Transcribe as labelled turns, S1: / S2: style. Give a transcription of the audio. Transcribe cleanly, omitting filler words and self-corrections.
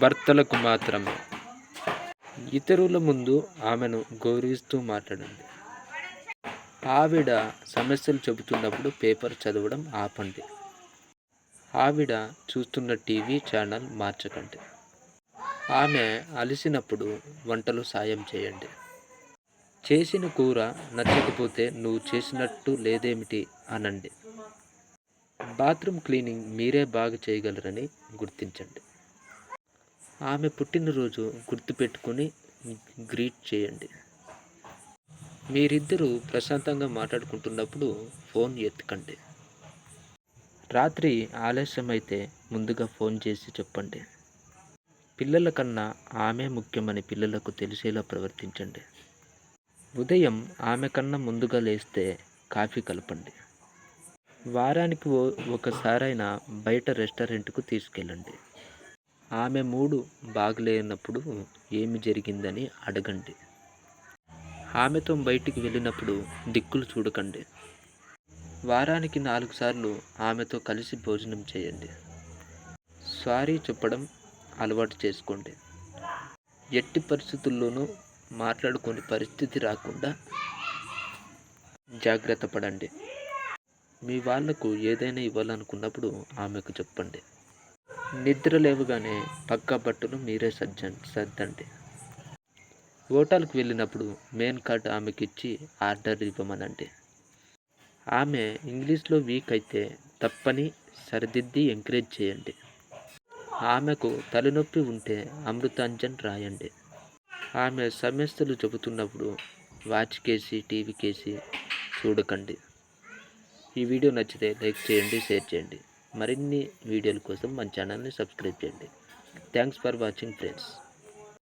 S1: భర్తలకు మాత్రమే. ఇతరుల ముందు ఆమెను గౌరవిస్తూ మాట్లాడండి. ఆవిడ సమస్యలు చెబుతున్నప్పుడు పేపర్ చదవడం ఆపండి. ఆవిడ చూస్తున్న టీవీ ఛానల్ మార్చకండి. ఆమె అలసినప్పుడు వంటలు సాయం చేయండి. చేసిన కూర నచ్చకపోతే నువ్వు చేసినట్టు లేదేమిటి అనండి. బాత్రూమ్ క్లీనింగ్ మీరే బాగా చేయగలరని గుర్తించండి. ఆమె పుట్టినరోజు గుర్తుపెట్టుకుని గ్రీట్ చేయండి. మీరిద్దరూ ప్రశాంతంగా మాట్లాడుకుంటున్నప్పుడు ఫోన్ ఎత్తకండి. రాత్రి ఆలస్యమైతే ముందుగా ఫోన్ చేసి చెప్పండి. పిల్లల కన్నా ఆమె ముఖ్యమని పిల్లలకు తెలిసేలా ప్రవర్తించండి. ఉదయం ఆమె కన్నా ముందుగా లేస్తే కాఫీ కలపండి. వారానికి ఒకసారైనా బయట రెస్టారెంట్కు తీసుకెళ్ళండి. ఆమె మూడు బాగలేనప్పుడు ఏమి జరిగిందని అడగండి. ఆమెతో బయటికి వెళ్ళినప్పుడు దిక్కులు చూడకండి. వారానికి 4 సార్లు ఆమెతో కలిసి భోజనం చేయండి. సారీ చెప్పడం అలవాటు చేసుకోండి. ఎట్టి పరిస్థితుల్లోనూ మాట్లాడుకునే పరిస్థితి రాకుండా జాగ్రత్త పడండి. మీ వాళ్లకు ఏదైనా ఇవ్వాలనుకున్నప్పుడు ఆమెకు చెప్పండి. నిద్ర లేవగానే పక్కా బట్టలు మీరే సర్దండి. హోటల్కి వెళ్ళినప్పుడు మెయిన్ కార్డ్ ఆమెకిచ్చి ఆర్డర్ ఇవ్వమనండి. ఆమె ఇంగ్లీష్లో వీక్ అయితే తప్పని సరిదిద్ది ఎంకరేజ్ చేయండి. ఆమెకు తలనొప్పి ఉంటే అమృతాంజన్ రాయండి. ఆమె సమస్యలు చెబుతున్నప్పుడు వాచ్ కేసి టీవీ కేసి చూడకండి. ఈ వీడియో నచ్చితే లైక్ చేయండి, షేర్ చేయండి. మరిన్ని వీడియోల కోసం మన ఛానల్ని సబ్స్క్రైబ్ చేయండి. Thanks for watching friends.